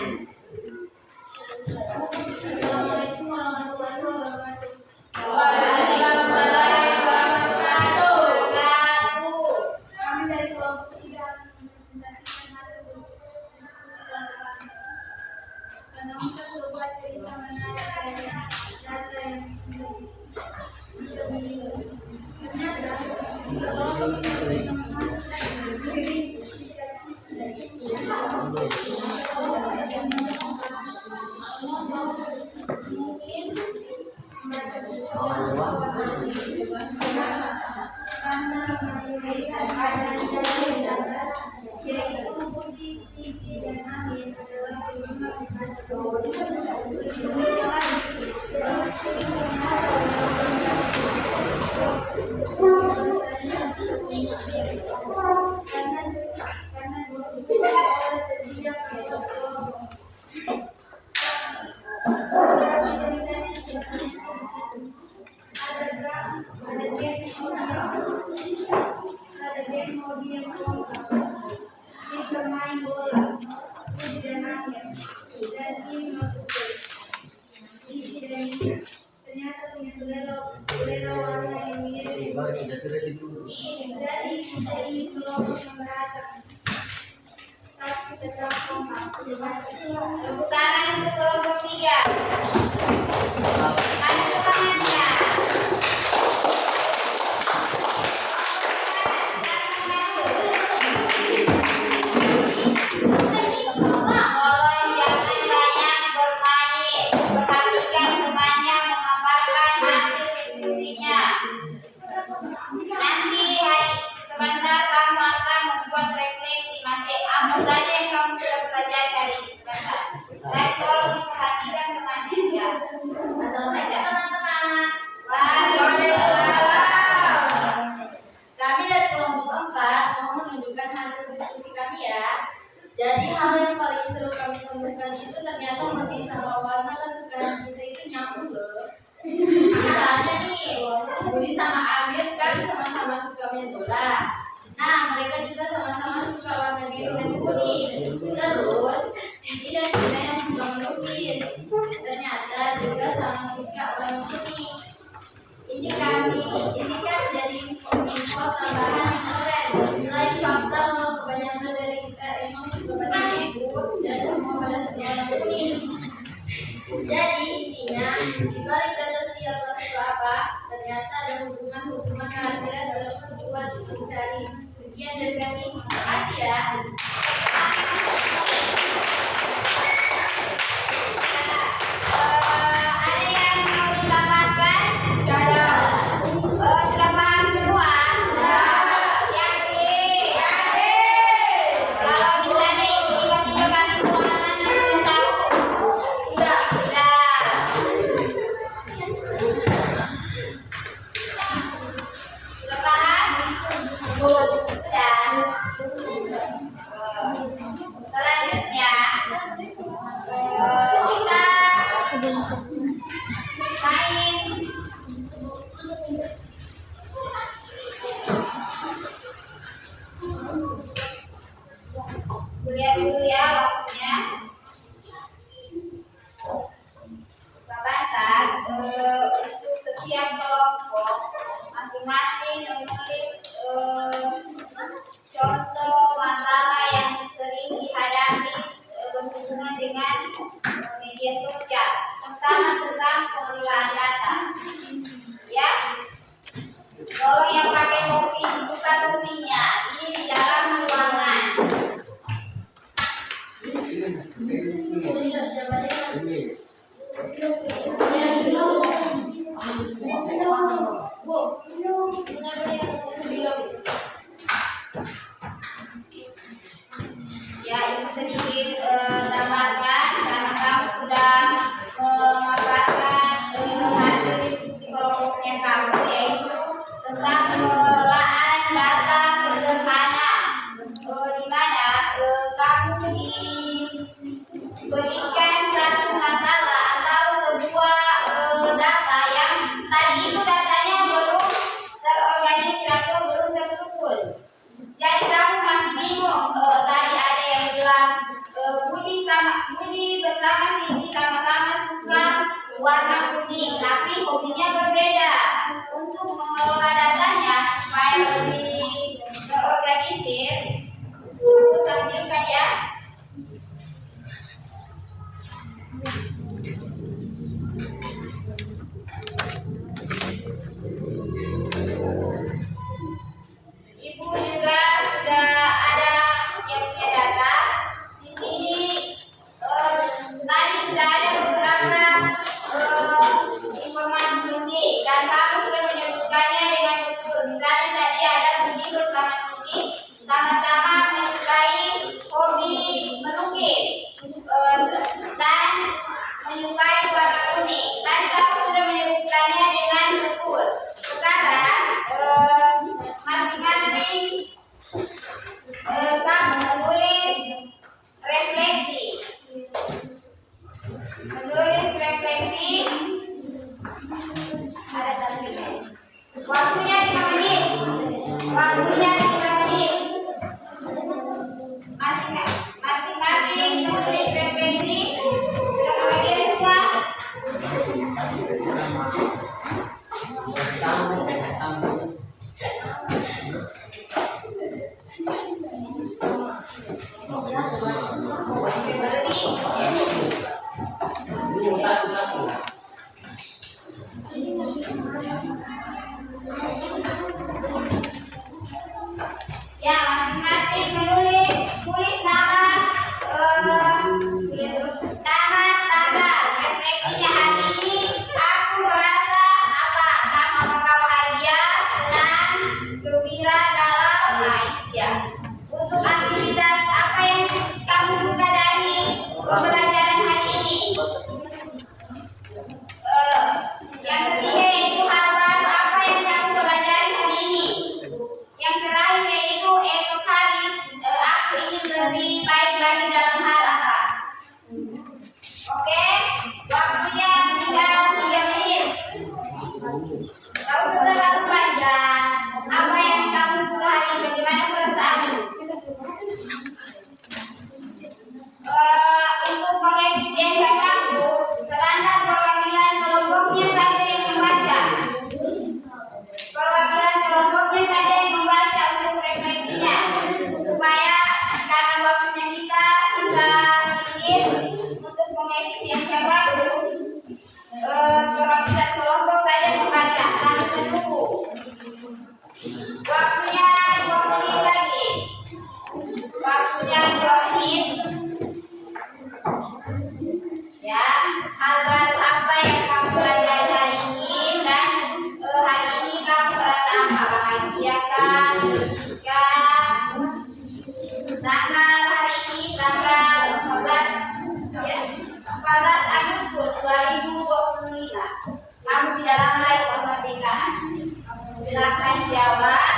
Tepuk tangan untuk kelompok 3. Kasih semangatnya. Tolong jangan banyak bermain. Perhatikan temannya memaparkan hasil diskusinya. Nanti sebentar kamu akan membuat refleksi materi apa saja yang kamu sudah pelajari hari ini sebentar. Dan tolong diperhatikan temannya ya. Assalamualaikum teman-teman. Waalaikumsalam. Kami dari kelompok 4 mau menunjukkan hasil diskusi kami ya. Jadi hal yang paling seru kami temukan itu ternyata lebih sama warna dan tekanan kita itu nyambung loh. Misalnya nih, Budi sama Amir kan sama-sama suka main bola. Nah, mereka juga sama-sama suka warna biru dan kuning. Terus, Siti dan Tina yang suka melukis, ternyata juga sama suka warna kuning. Ini kan jadi info tambahan yang keren. Selain fakta bahwa kebanyakan dari kita emang suka baca buku dan semua pada suka warna kuning. Jadi intinya dibalik data siapa suka apa, ternyata ada hubungan rahasia dalam membuat mencari. Sekian dari kami. Terima kasih ya. Ada yang mau ditambahkan? Sudah paham semua? Yakin? Kalau misalnya ibu tiba-tiba kasih soalan yang sudah tahu? Sudah. Sudah paham? Sudah. Selanjutnya kita main lihat dulu ya waktunya. Sebentar, untuk setiap kelompok masing-masing menulis contoh masalah yang sering dihadapi berhubungan dengan media sosial, terutama tentang pengelolaan data. Ya, tolong yang pakai kopi buka kopinya. Ini di dalam ruangan. Ya, ini sedikit tambahkan karena kamu sudah memaparkan hasil diskusi kelompoknya kamu, yaitu tentang pengelolaan data sederhana, di mana kamu diberikan satu masalah atau sebuah data yang tadi itu datanya belum terorganisir atau belum tersusun. Jadi kamu masih bingung. Tadi ada yang bilang Budi bersama Siti sama-sama suka warna kuning, tapi hobinya berbeda. Untuk mengelola datanya supaya lebih terorganisir, aku tampilkan ya. Ibu juga sudah ada yang punya data. Di sini tadi sudah ada beberapa informasi penting dan kamu sudah menyebutkannya dengan betul. Misalnya tadi ada Budi bersama Siti sama-sama menyukai hobi melukis dan menyukai warna kuning. Tadi kamu sudah menyebutkannya dengan betul. Sekarang masing-masing kamu menulis refleksi. Ada tampilnya. Waktunya 5 menit. Masing-masing menulis refleksi. Sudah kebagian semua? pembelajaran hari ini. Yang ketiga yaitu hal baru apa yang kamu pelajari hari ini. Yang terakhir yaitu esok hari aku ingin lebih baik lagi dalam hal apa. Oke, waktunya tinggal 3 menit. Kalau sudah terlalu panjang, apa yang kamu suka hari ini? Bagaimana perasaanmu? Untuk pengefisiensian kamu, standar perwakilan kelompoknya saja yang membaca. Perwakilan kelompoknya saja yang membaca untuk refleksinya, supaya karena waktunya kita sisa sedikit untuk pengefisiensian waktu, perwakilan kelompok saja membaca sambil menunggu. Waktunya 2 menit lagi. Waktunya 2 menit. Ya, hal baru apa yang kamu pelajari hari ini dan hari ini kamu merasa apa? Bahagia kah? Sedih kah? Tanggal hari ini tanggal 14 ya, 14 Agustus 2025. Kamu tidak lama lagi kemerdekaan. Silakan jawab.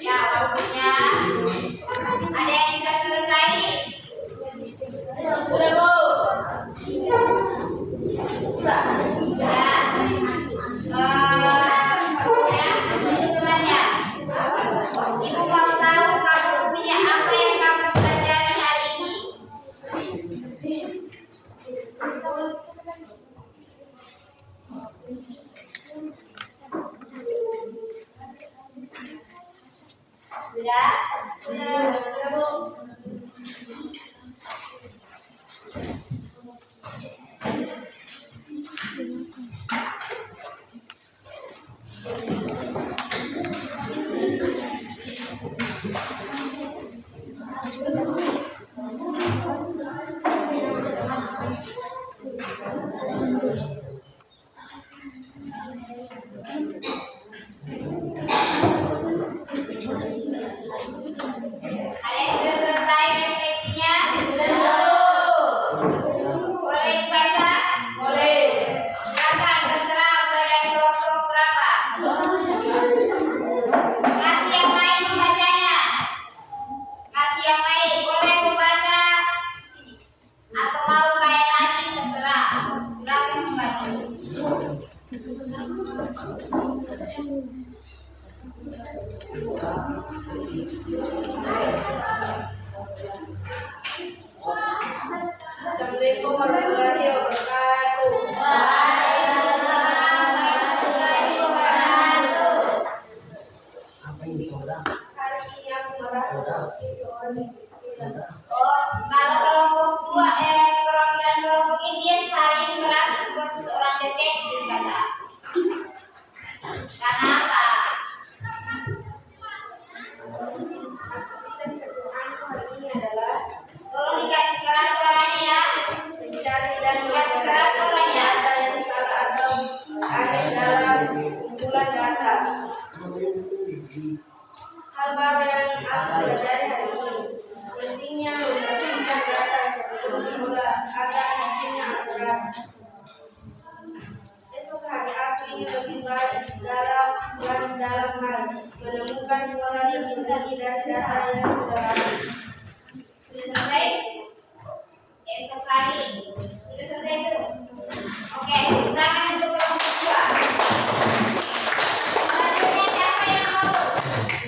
Ya, waktunya ada yang sudah selesai? Sudah, Bu. Ya, temannya. Ibu mau tahu kamu punya apa yang kamu pelajari hari ini? Sudah? Sudah, Bu. Ada yang sudah selesai refleksinya? Boleh dibaca? Boleh. Silakan, terserah mulai dari kelompok berapa. Kasih yang lain membacanya. Kasih yang lain boleh membaca sini. Atau mau kayak tadi terserah. Silakan membaca. Assalamualaikum warahmatullahi wabarakatuh. Waalaikumsalam warahmatullahi wabarakatuh. Hari ini aku merasa seperti seorang ibu. Oh, kalau kelompok perwakilan kelompok India hari ini merasa seperti seorang detektif kata. Karena apa? Cita-cita keseruanku hari ini adalah Tolong dikasih keras suaranya ya. mencari dan Dikasih keras suaranya. data yang salah atau aneh dalam kumpulan data. Hal baru yang aku pelajari hari ini, pentingnya memperhatikan data sebelum diunggah agar hasilnya akurat. Esok hari aku ingin lebih baik dalam hal menemukan pola yang sembunyi dari data yang sudah ada. Sudah selesai? Esok hari. Sudah selesai itu? Oke, silakan untuk kelompok 2. Selanjutnya siapa yang mau?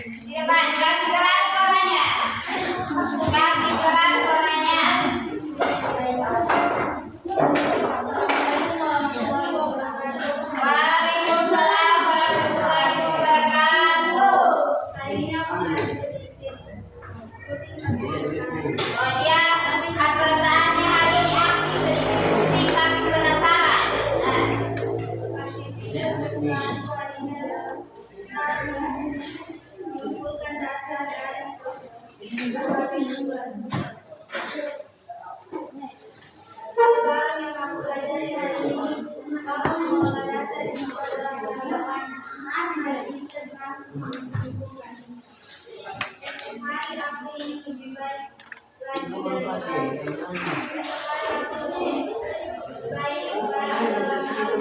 Tidak Pak, dikasih keras suaranya. Kasih keras suaranya. Waalaikumsalam warahmatullahi wabarakatuh. Hari ini aku Oke,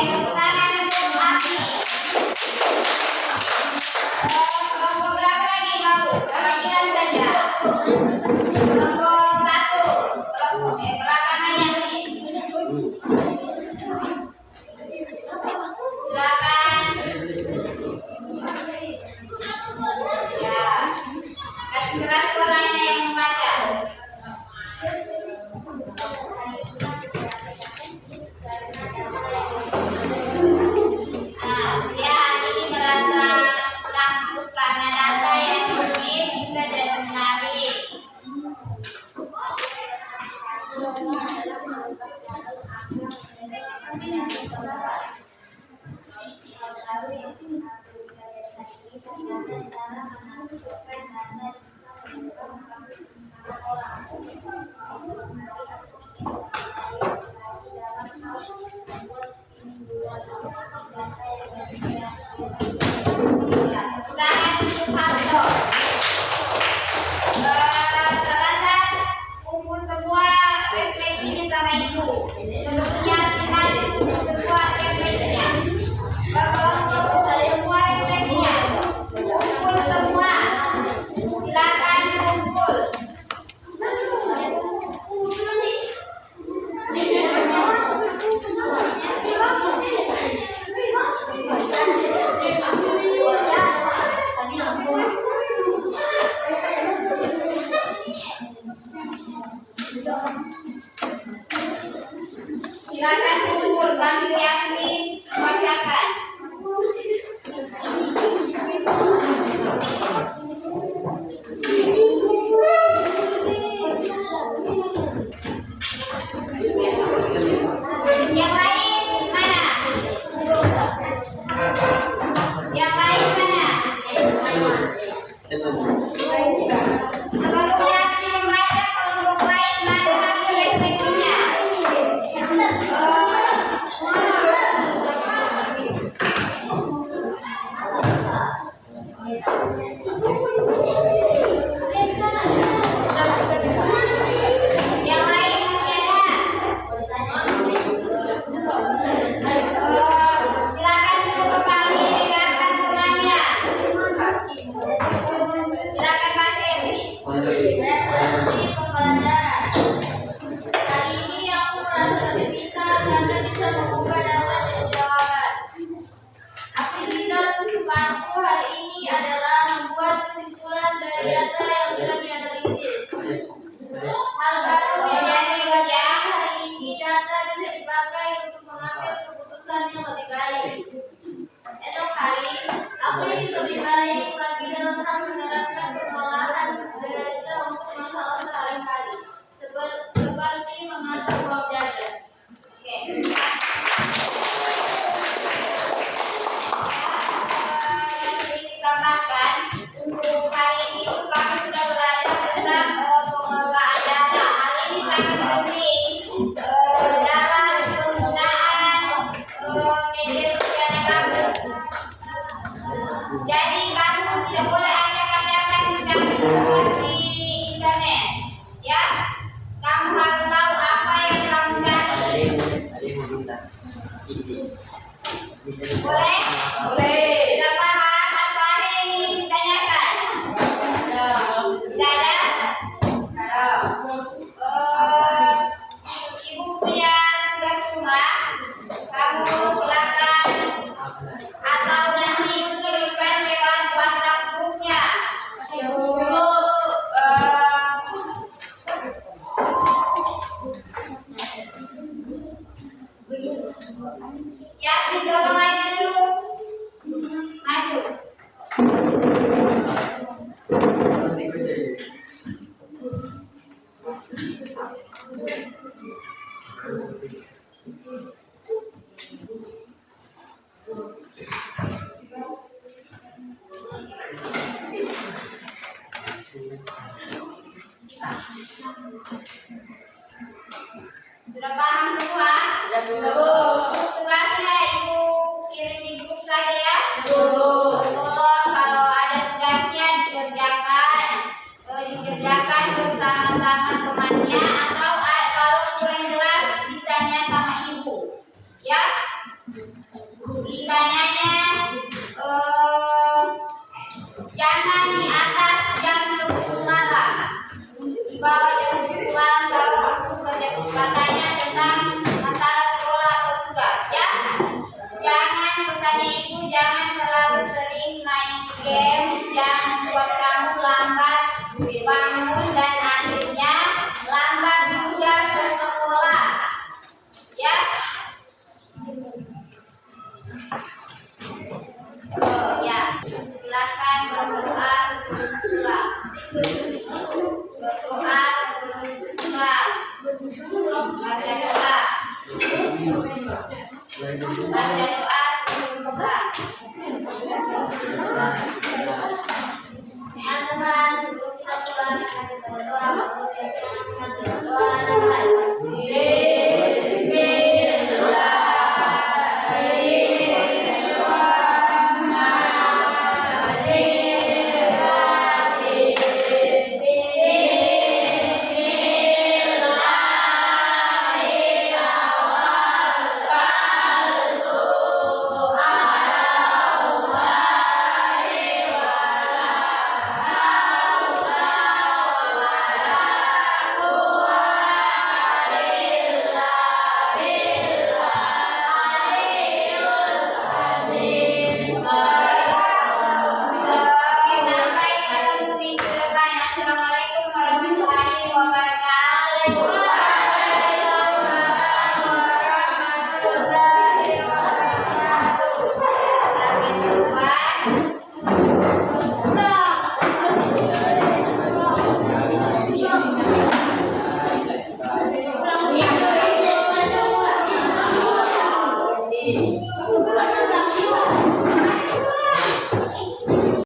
tepuk tangan untuk Abi. Kelompok berapa lagi mau? Panggilan saja. Kelompok 1. Kelompok belakangannya sini. Silakan. Ya. Kasih keras suaranya yang membaca. Dia hari ini merasa takut karena data yang rumit bisa jadi menarik. Jangan Hasto. Sahabat, kumpul semua refleksinya sama ibu. Sebelumnya simak semua refleksinya. Berkelompok semua refleksinya. Kumpul semua. Silakan kumpul. Silakan kumpul sambil Yasmin membacakan. Yang lain mana? Yang lain mana? Sebelum Yasmin membaca, kelompok lain mana hasil refleksinya? Yang lain masih ada? Silakan duduk kembali, dengarkan temannya. Silakan baca Yasmin. Refleksi pembelajaran. Hari ini aku merasa lebih pintar karena bisa membuka data dan jawaban. Aktivitas kesukaanku hari ini adalah membuat kesimpulan dari data yang sudah dianalisis. Hal baru yang aku belajar hari ini, data bisa dipakai untuk mengambil keputusan yang lebih baik. Esok hari, aku ingin lebih baik lagi dalam hal menerapkan pengolahan data untuk masalah sehari-hari, seperti mengatur uang jajan. Oke. Sedikit tambahkan, untuk hari ini kami sudah belajar tentang pengelolaan data. Hal ini sangat penting dalam penggunaan media sosialnya kamu. Jadi kamu tidak boleh acak-acakan mencari informasi di internet. Ya, kamu harus tahu apa yang kamu cari. Boleh? Boleh. Tidak paham atau ada yang ingin ditanyakan? Tidak ada? Ibu punya tugas rumah. Kamu silakan atau nanti kirimkan lewat WhatsApp grupnya. Yasmin, tolong maju dulu. Maju. Sudah paham semua? Tugasnya ibu kirim di grup saja ya. Kalau ada tugasnya dikerjakan bersama-sama temannya, atau baca doa sebelum buka. Ya teman, sebelum kita pulang kita berdoa, masih berdoa dan baik. Sampai ketemu minggu depan. Assalamualaikum warahmatullahi wabarakatuh. Thank you.